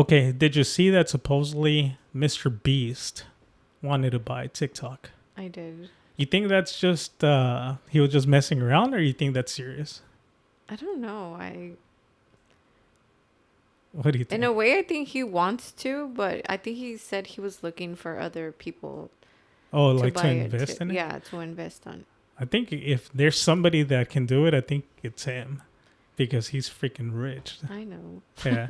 Okay, did you see that supposedly Mr.Beast wanted to buy TikTok? I did. You think that's just he was just messing around, or you think that's serious? I don't know. What do you In think? a way, I think he wants to, but I think he said he was looking for other people Oh, to like to buy it to. invest in it? Yeah, to invest on. I think if there's somebody that can do it, I think it's him because he's freaking rich. I know. Yeah.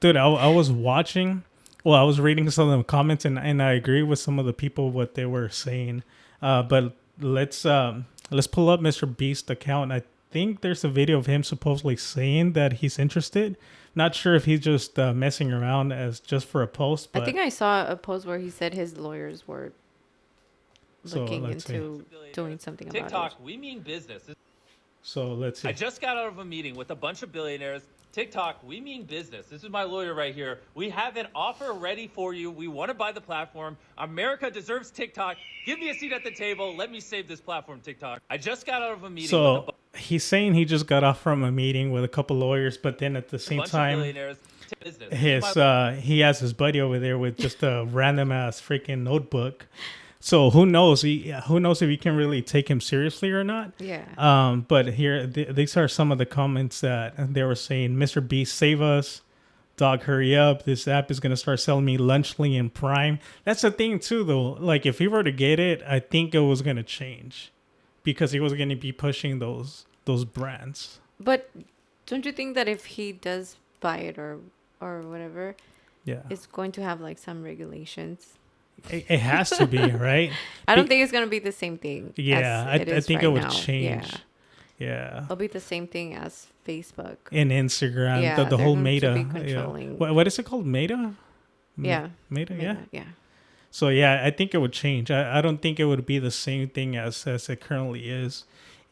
Dude, I was watching, well, I was reading some of the comments and I agree with some of the people what they were saying. But let's pull up Mr. Beast account. I think there's a video of him supposedly saying that he's interested. Not sure if he's just messing around as just for a post, I but think I saw a post where he said his lawyers were so looking let's see. into doing something about it. TikTok, we mean business. So let's see. I just got out of a meeting with a bunch of billionaires. TikTok, we mean business. This is my lawyer right here. We have an offer ready for you. We want to buy the platform. America deserves TikTok. Give me a seat at the table. Let me save this platform, TikTok. I just got out of a meeting with So he's saying he just got off from a meeting with a couple lawyers, but then at the same bunch of time, billionaires. Business. he has his buddy over there with just a random ass freaking notebook. So who knows? Who knows if you can really take him seriously or not? Yeah. But here, these are some of the comments that they were saying. Mr. Beast, save us. Dog, hurry up. This app is going to start selling me Lunchly and Prime. That's the thing, too, though. Like, if he were to get it, I think it was going to change because he was going to be pushing those brands. But don't you think that if he does buy it or whatever, Yeah. it's going to have like some regulations? It has to be, right? I don't think it's going to be the same thing. Yeah, as I think right it would now. change. Yeah. Yeah. It'll be the same thing as Facebook. And Instagram, Yeah, the they're whole going to Meta. be Yeah. controlling. What is it called? Meta? Yeah. Meta, yeah. Yeah. So yeah, I think it would change. I don't think it would be the same thing as it currently is.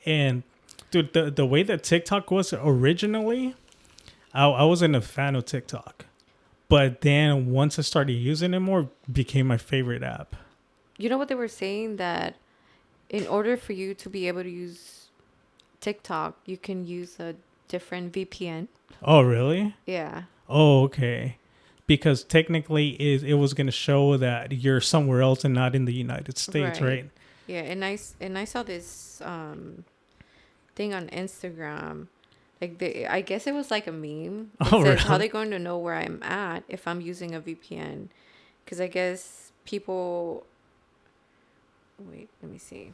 And dude, the way that TikTok was originally, I wasn't a fan of TikTok. But then once I started using it more, it became my favorite app. You know what they were saying? That in order for you to be able to use TikTok, you can use a different VPN. Oh, really? Yeah. Oh, okay. Because technically it was going to show that you're somewhere else and not in the United States, right? Yeah, and I saw this thing on Instagram. Like I guess it was like a meme. It Oh, says, really? how they going to know where I'm at if I'm using a VPN? Because I guess people. Wait, let me see.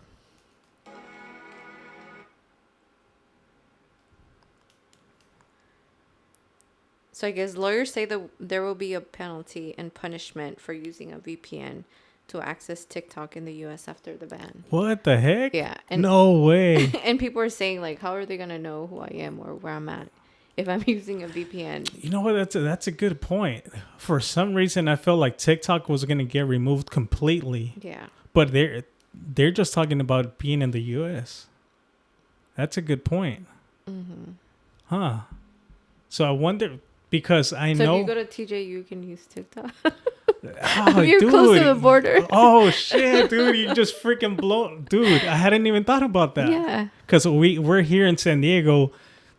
So I guess lawyers say that there will be a penalty and punishment for using a VPN to access TikTok in the U.S. after the ban. What the heck? Yeah. No way. And people are saying, like, how are they going to know who I am or where I'm at if I'm using a VPN? You know what? That's a good point. For some reason, I felt like TikTok was going to get removed completely. Yeah. But they're just talking about being in the U.S. That's a good point. Mm-hmm. Huh. So I wonder, because I So know... if you go to TJ, you can use TikTok. Oh, You're dude. close to the border. Oh, shit, dude. You just freaking blow... Dude, I hadn't even thought about that. Yeah. Because we're here in San Diego.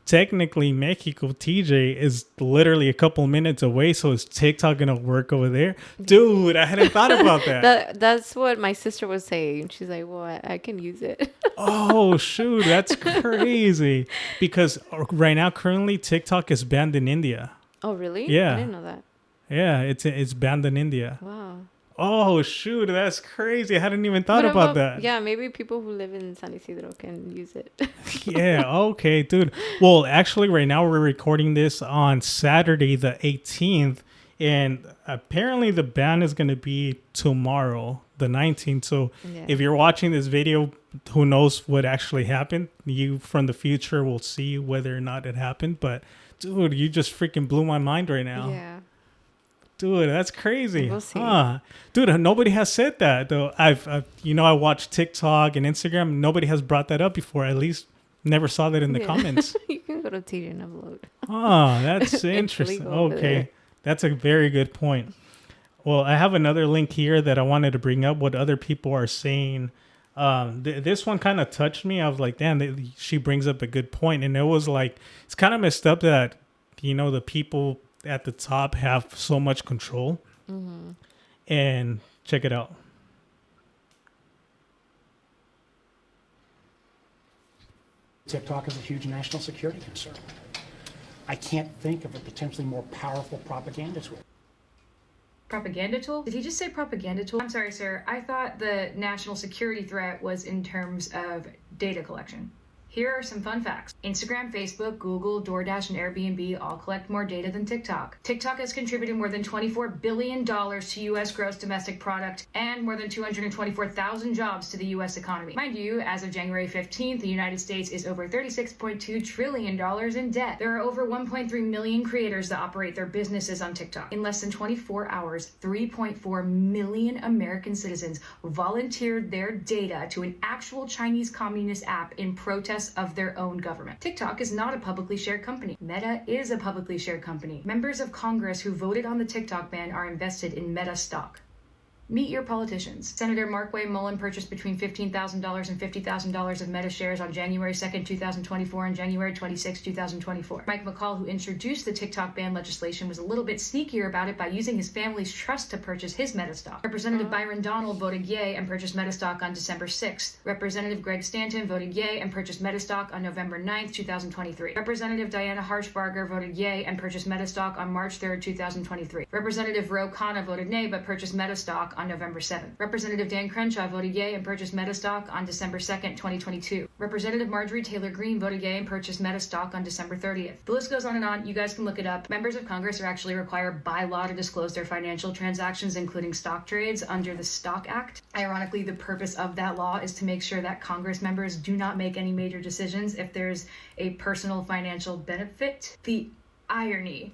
Technically, Mexico, TJ is literally a couple minutes away. So is TikTok going to work over there? Dude, I hadn't thought about that. That's what my sister was saying. She's like, well, I can use it. Oh, shoot. That's crazy. Because right now, currently, TikTok is banned in India. Oh, really? Yeah. I didn't know that. Yeah, it's banned in India. Wow. Oh, shoot. That's crazy. I hadn't even thought about that. Yeah, maybe people who live in San Isidro can use it. Yeah, okay, dude. Well, actually, right now we're recording this on Saturday, the 18th. And apparently the ban is going to be tomorrow, the 19th. So Yeah. if you're watching this video, who knows what actually happened? You from the future will see whether or not it happened. But, dude, you just freaking blew my mind right now. Yeah. Dude, that's crazy. We'll see. Huh. Dude, nobody has said that though. I've I watch TikTok and Instagram. Nobody has brought that up before. At least never saw that in the comments. You can go to TJ and upload. Oh, that's interesting. legal over Okay. there. That's a very good point. Well, I have another link here that I wanted to bring up what other people are saying. This one kind of touched me. I was like, damn, she brings up a good point. And it was like, it's kind of messed up that, the people at the top have so much control. And check it out. TikTok is a huge national security concern. I can't think of a potentially more powerful propaganda tool. Propaganda tool? Did he just say propaganda tool? I'm sorry, sir. I thought the national security threat was in terms of data collection. Here are some fun facts. Instagram, Facebook, Google, DoorDash, and Airbnb all collect more data than TikTok. TikTok has contributed more than $24 billion to U.S. gross domestic product and more than 224,000 jobs to the U.S. economy. Mind you, as of January 15th, the United States is over $36.2 trillion in debt. There are over 1.3 million creators that operate their businesses on TikTok. In less than 24 hours, 3.4 million American citizens volunteered their data to an actual Chinese communist app in protest of their own government. TikTok is not a publicly shared company. Meta is a publicly shared company. Members of Congress who voted on the TikTok ban are invested in Meta stock. Meet your politicians. Senator Markway Mullen purchased between $15,000 and $50,000 of Meta shares on January 2nd, 2024 and January 26, 2024. Mike McCall, who introduced the TikTok ban legislation, was a little bit sneakier about it by using his family's trust to purchase his Meta stock. Representative Byron Donald voted yay and purchased Meta stock on December 6th. Representative Greg Stanton voted yay and purchased Meta stock on November 9th, 2023. Representative Diana Harshbarger voted yay and purchased Meta stock on March 3rd, 2023. Representative Ro Khanna voted nay but purchased Meta stock on November 7th. Representative Dan Crenshaw voted yay and purchased Meta stock on December 2nd, 2022. Representative Marjorie Taylor Greene voted yay and purchased Meta stock on December 30th. The list goes on and on. You guys can look it up. Members of Congress are actually required by law to disclose their financial transactions, including stock trades, under the Stock Act. Ironically, the purpose of that law is to make sure that Congress members do not make any major decisions if there's a personal financial benefit. The irony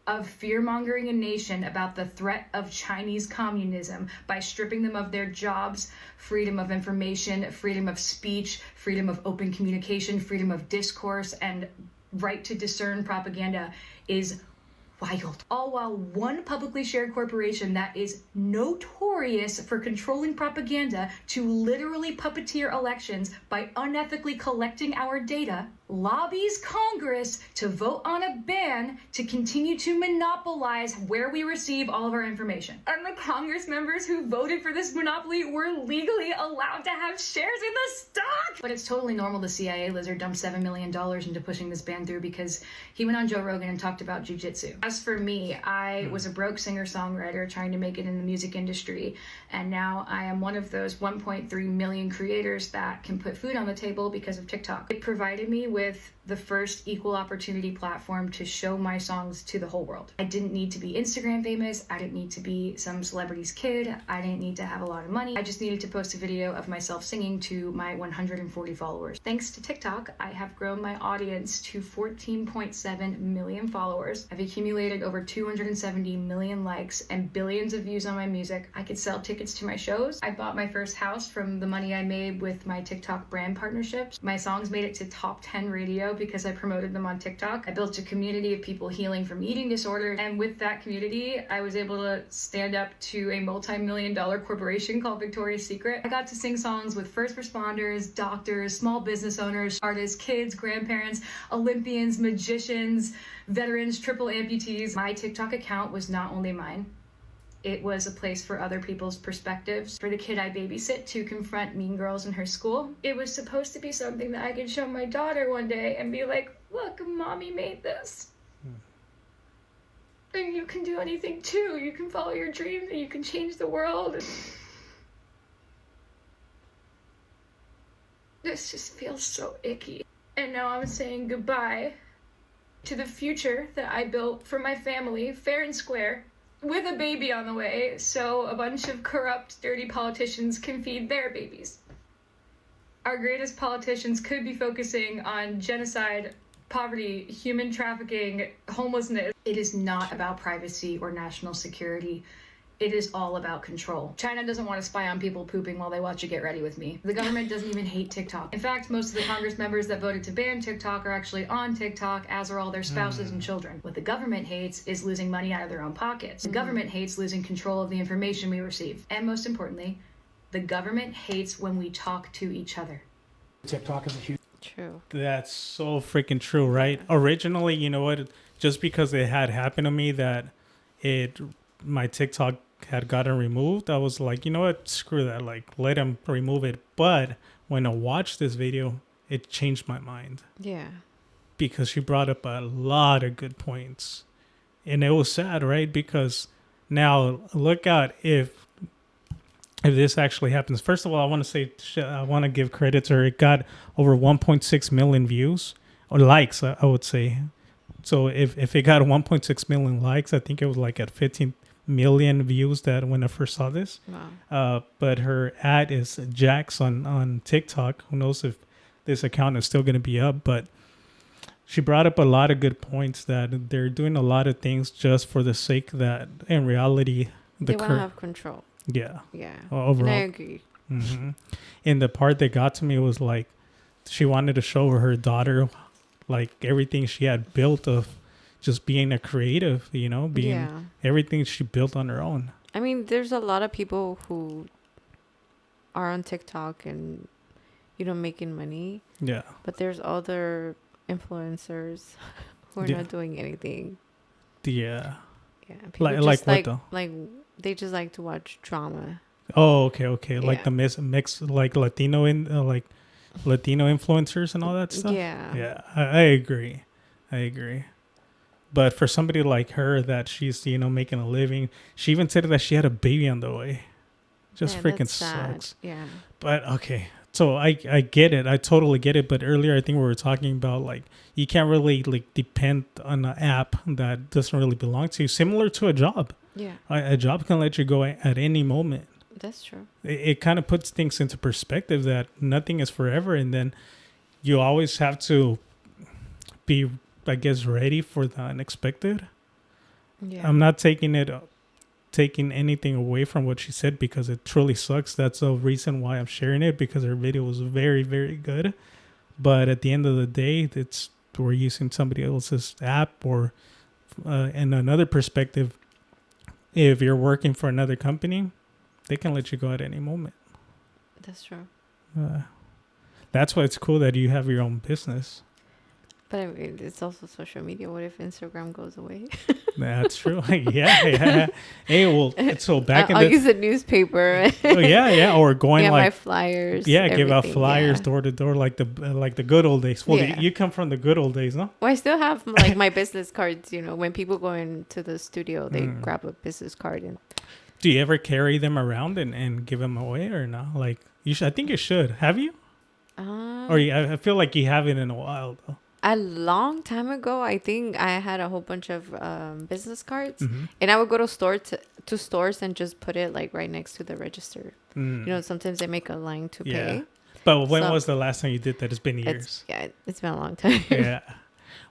of fear-mongering a nation about the threat of Chinese communism by stripping them of their jobs, freedom of information, freedom of speech, freedom of open communication, freedom of discourse, and right to discern propaganda is wild. All while one publicly shared corporation that is notorious for controlling propaganda to literally puppeteer elections by unethically collecting our data lobbies Congress to vote on a ban to continue to monopolize where we receive all of our information. And the Congress members who voted for this monopoly were legally allowed to have shares in the stock. But it's totally normal the CIA lizard dumped $7 million into pushing this ban through because he went on Joe Rogan and talked about jujitsu. As for me, I was a broke singer-songwriter trying to make it in the music industry, and now I am one of those 1.3 million creators that can put food on the table because of TikTok. It provided me with the first equal opportunity platform to show my songs to the whole world. I didn't need to be Instagram famous. I didn't need to be some celebrity's kid. I didn't need to have a lot of money. I just needed to post a video of myself singing to my 140 followers. Thanks to TikTok, I have grown my audience to 14.7 million followers. I've accumulated over 270 million likes and billions of views on my music. I could sell tickets to my shows. I bought my first house from the money I made with my TikTok brand partnerships. My songs made it to top 10 radio because I promoted them on TikTok. I built a community of people healing from eating disorders, and with that community, I was able to stand up to a multi-million-dollar corporation called Victoria's Secret. I got to sing songs with first responders, doctors, small business owners, artists, kids, grandparents, Olympians, magicians, veterans, triple amputees. My TikTok account was not only mine. It was a place for other people's perspectives, for the kid I babysit to confront mean girls in her school. It was supposed to be something that I could show my daughter one day and be like, look, mommy made this. And you can do anything too. You can follow your dreams and you can change the world. This just feels so icky. And now I'm saying goodbye to the future that I built for my family, fair and square, with a baby on the way, so a bunch of corrupt, dirty politicians can feed their babies. Our greatest politicians could be focusing on genocide, poverty, human trafficking, homelessness. It is not about privacy or national security. It is all about control. China doesn't want to spy on people pooping while they watch a Get Ready With Me. The government doesn't even hate TikTok. In fact, most of the Congress members that voted to ban TikTok are actually on TikTok, as are all their spouses and children. What the government hates is losing money out of their own pockets. The government hates losing control of the information we receive. And most importantly, the government hates when we talk to each other. TikTok is a huge True. That's so freaking true, right? Originally, you know what? Just because it had happened to me that it my TikTok had gotten removed, I was like, you know what? Screw that. Like, let him remove it. But when I watched this video, it changed my mind Yeah. because she brought up a lot of good points. And it was sad, right? Because now look out if this actually happens. First of all, I want to say I want to give credit to her. It got over 1.6 million views or likes, I would say. So if it got 1.6 million likes, I think it was like at 15 million views that when I first saw this. Wow. But her ad is Jax on TikTok. Who knows if this account is still going to be up? But she brought up a lot of good points that they're doing a lot of things just for the sake that in reality They want to have control. yeah. Yeah. Overall. And I agree. Mm-hmm. And the part that got to me was like she wanted to show her daughter like everything she had built of just being a creative, you know, being everything she built on her own. I mean, there's a lot of people who are on TikTok and, you know, making money. Yeah. But there's other influencers who are not doing anything. Yeah. Yeah. People Like just what though? Like they just like to watch drama. Oh, okay. Like Yeah. the mix like Latino like Latino influencers and all that stuff. Yeah. Yeah, I agree. But for somebody like her that she's, you know, making a living, she even said that she had a baby on the way. Just freaking sucks. Yeah. But okay. So I get it. I totally get it. But earlier I think we were talking about like you can't really like depend on an app that doesn't really belong to you. Similar to a job. Yeah. A job can let you go at any moment. That's true. It kind of puts things into perspective that nothing is forever, and then you always have to be, I guess, ready for the unexpected. Yeah. I'm not taking anything away from what she said because it truly sucks. That's the reason why I'm sharing it, because her video was very, very good. But at the end of the day, we're using somebody else's app, or in another perspective, if you're working for another company, they can let you go at any moment. That's true. That's why it's cool that you have your own business. But I mean, it's also social media. What if Instagram goes away? That's true. yeah. Hey, well, so back I'll use a newspaper. Oh, yeah. Or going yeah, like my flyers. Yeah, give out everything, flyers door to door like the good old days. Well, Yeah. you come from the good old days, no? Well, I still have like my business cards. You know, when people go into the studio, they grab a business card and. Do you ever carry them around and give them away or no? Like you should. I think you should. Have you? I feel like you haven't in a while though. A long time ago, I think I had a whole bunch of business cards, Mm-hmm. and I would go to stores and just put it like right next to the register. You know, sometimes they make a line to pay. But when was the last time you did that? It's been years. It's been a long time. Yeah.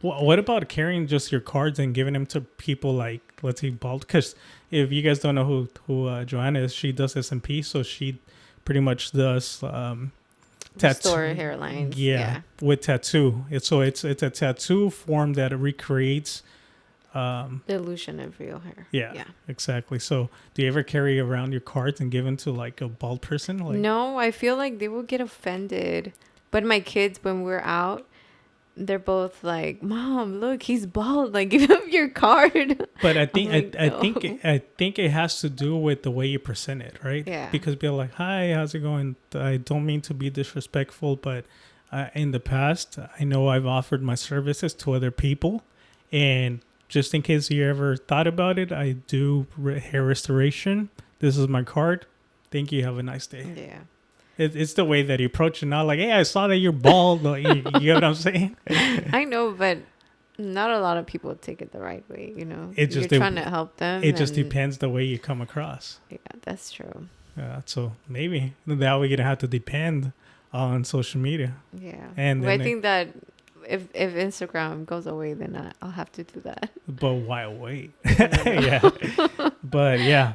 What about carrying just your cards and giving them to people like, let's say, bald? Because if you guys don't know who Joanna is, she does S&P, so she pretty much does tattoo Store hairlines. Yeah, with tattoo. It's a tattoo form that recreates the illusion of real hair. Yeah, exactly. So do you ever carry around your cards and give them to like a bald person? Like, No, I feel like they will get offended. But my kids, when we're out, they're both like, "Mom, look, he's bald. Like, give him your card." But I think like, I no. think it has to do with the way you present it, right? Yeah. Because people are like, "Hi, how's it going?" I don't mean to be disrespectful, but in the past, I know I've offered my services to other people, and just in case you ever thought about it, I do hair restoration. This is my card. Thank you. Have a nice day. Yeah. It's the way that you approach it. Not like, hey, I saw that you're bald. You know what I'm saying? I know, but not a lot of people take it the right way, you know. It just You're trying to help them. It just and- depends the way you come across. Yeah, that's true. So maybe that we're gonna have to depend on social media. Yeah. And But I then think that if Instagram goes away, then I'll have to do that. But why wait? Yeah. But yeah.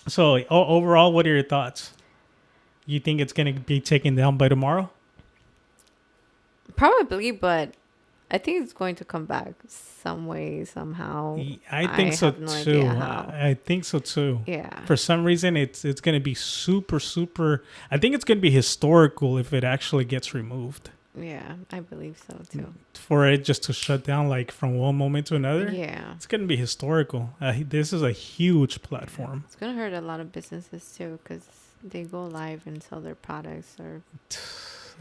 So overall, what are your thoughts? You think it's gonna be taken down by tomorrow? Probably, but I think it's going to come back some way, somehow. I think so have no too. idea how. I think so too. Yeah. For some reason, it's gonna be super. I think it's gonna be historical if it actually gets removed. Yeah, I believe so too. For it just to shut down like from one moment to another. Yeah. It's going to be historical. This is a huge platform. It's going to hurt a lot of businesses too because they go live and sell their products or...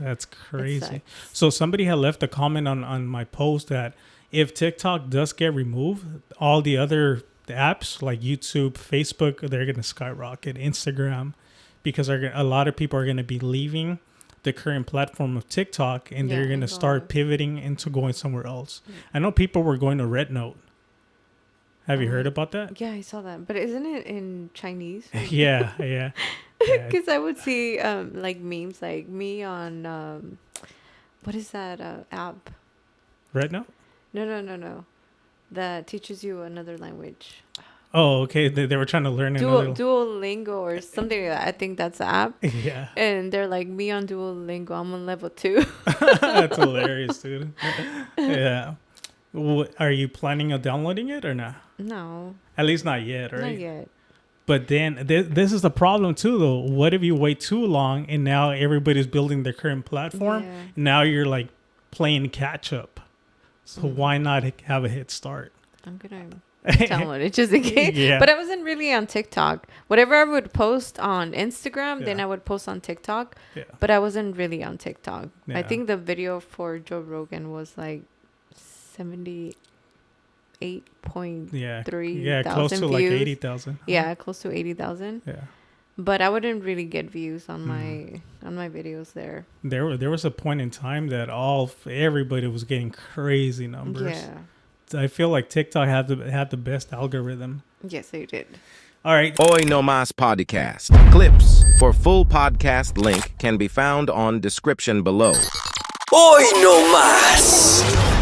That's crazy. So somebody had left a comment on my post that if TikTok does get removed, all the other apps like YouTube, Facebook, they're going to skyrocket. Instagram, because a lot of people are going to be leaving the current platform of TikTok and they're going to start pivoting into going somewhere else. I know people were going to Red Note. Have you heard about that? Yeah, I saw that. But isn't it in Chinese? Yeah. Because I would see like memes like me on what is that app? Red Note? No. That teaches you another language. Oh, okay. They were trying to learn another... Duolingo or something like that. I think that's the app. Yeah. And they're like, me on Duolingo. I'm on level 2. That's hilarious, dude. Yeah. Are you planning on downloading it or not? No. At least not yet, right? Not yet. But then this is the problem too, though. What if you wait too long and now everybody's building their current platform? Yeah. Now you're like playing catch up. So why not have a head start? I'm going to download it just in case. Yeah. But I wasn't really on TikTok. Whatever I would post on Instagram, then I would post on TikTok. Yeah. But I wasn't really on TikTok. Yeah. I think the video for Joe Rogan was like 78.3 close to views. like 80,000. Yeah, close to 80,000. Yeah. But I wouldn't really get views on my videos there. There was a point in time that everybody was getting crazy numbers. Yeah. I feel like TikTok had the best algorithm. Yes, they did. All right. Hoy Nomas podcast. Clips for full podcast link can be found on description below. Hoy no más.